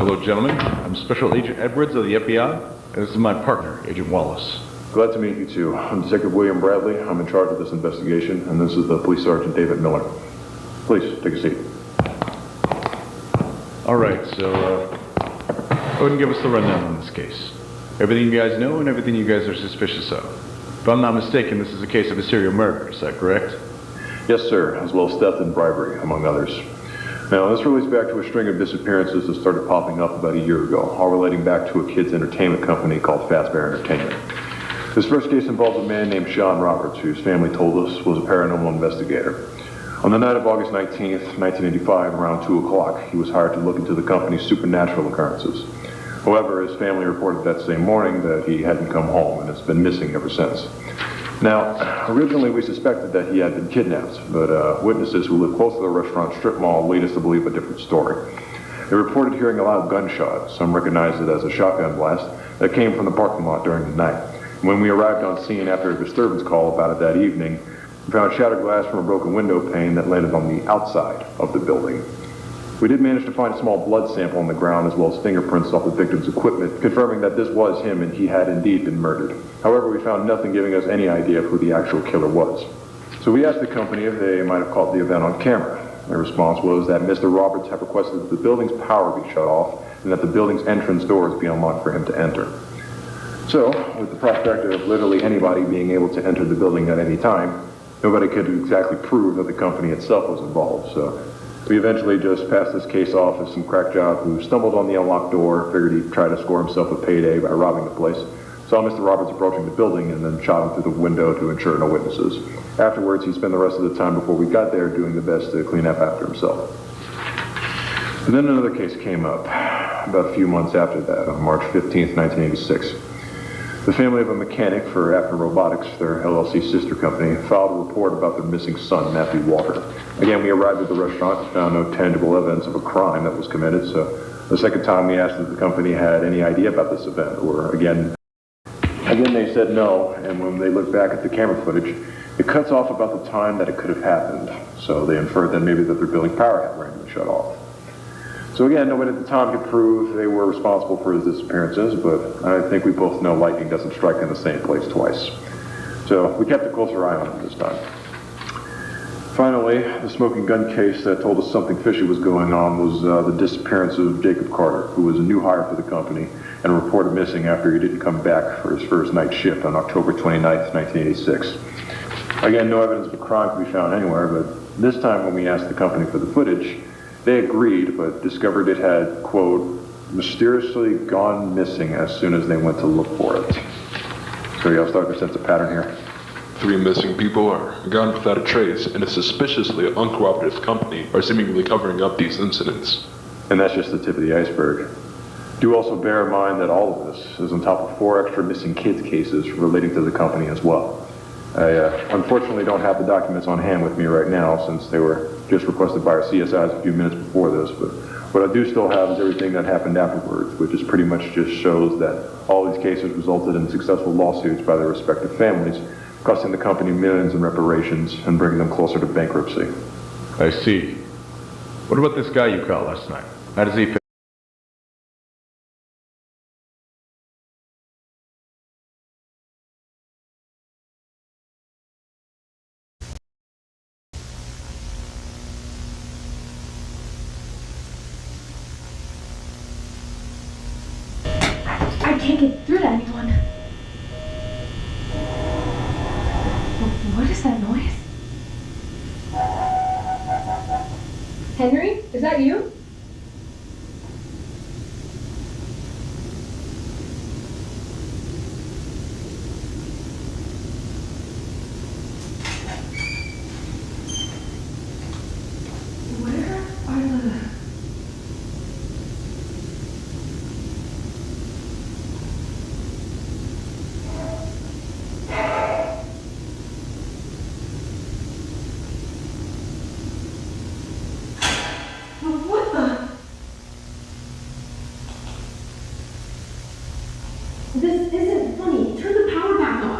Hello, gentlemen. I'm Special Agent Edwards of the FBI, and this is my partner, Agent Wallace. Glad to meet you two. I'm Detective William Bradley. I'm in charge of this investigation, and this is the Police Sergeant David Miller. Please, take a seat. All right, so, go ahead and give us the rundown on this case. Everything you guys know and everything you guys are suspicious of. If I'm not mistaken, this is a case of a serial murder, is that correct? Yes, sir, as well as theft and bribery, among others. Now, this relates back to a string of disappearances that started popping up about a year ago, all relating back to a kids' entertainment company called Fazbear Entertainment. This first case involves a man named Sean Roberts, whose family told us was a paranormal investigator. On the night of August 19th, 1985, around 2 o'clock, he was hired to look into the company's supernatural occurrences. However, his family reported that same morning that he hadn't come home and has been missing ever since. Now, originally we suspected that he had been kidnapped, but witnesses who live close to the restaurant strip mall lead us to believe a different story. They reported hearing a loud gunshot, some recognized it as a shotgun blast, that came from the parking lot during the night. When we arrived on scene after a disturbance call about it that evening, we found shattered glass from a broken window pane that landed on the outside of the building. We did manage to find a small blood sample on the ground as well as fingerprints off the victim's equipment, confirming that this was him and he had indeed been murdered. However, we found nothing giving us any idea of who the actual killer was. So we asked the company if they might have caught the event on camera. Their response was that Mr. Roberts had requested that the building's power be shut off and that the building's entrance doors be unlocked for him to enter. So, with the prospect of literally anybody being able to enter the building at any time, nobody could exactly prove that the company itself was involved. So we eventually just passed this case off as some crack job who stumbled on the unlocked door, figured he'd try to score himself a payday by robbing the place, saw Mr. Roberts approaching the building, and then shot him through the window to ensure no witnesses. Afterwards, he spent the rest of the time before we got there doing the best to clean up after himself. And then another case came up about a few months after that, on March 15th, 1986. The family of a mechanic for Afton Robotics, their LLC sister company, filed a report about their missing son, Matthew Walker. Again, we arrived at the restaurant and found no tangible evidence of a crime that was committed, so the second time we asked if the company had any idea about this event, or again they said no, and when they looked back at the camera footage, it cuts off about the time that it could have happened, so they inferred then maybe that their building power had randomly shut off. So again, nobody at the time could prove they were responsible for his disappearances, but I think we both know lightning doesn't strike in the same place twice. So we kept a closer eye on him this time. Finally, the smoking gun case that told us something fishy was going on was the disappearance of Jacob Carter, who was a new hire for the company and reported missing after he didn't come back for his first night shift on October 29th, 1986. Again, no evidence of a crime could be found anywhere, but this time when we asked the company for the footage, they agreed, but discovered it had, quote, mysteriously gone missing as soon as they went to look for it. So y'all start to sense a pattern here. 3 missing people are gone without a trace, and a suspiciously uncooperative company are seemingly covering up these incidents. And that's just the tip of the iceberg. Do also bear in mind that all of this is on top of 4 extra missing kids cases relating to the company as well. I unfortunately don't have the documents on hand with me right now since they were just requested by our CSIs a few minutes before this, but what I do still have is everything that happened afterwards, which is pretty much just shows that all these cases resulted in successful lawsuits by their respective families, costing the company millions in reparations and bringing them closer to bankruptcy. I see. What about this guy you caught last night? How does he fit? I can't get through to anyone. What is that noise? Henry, is that you? Where are the... What the? This isn't funny. Turn the power back on.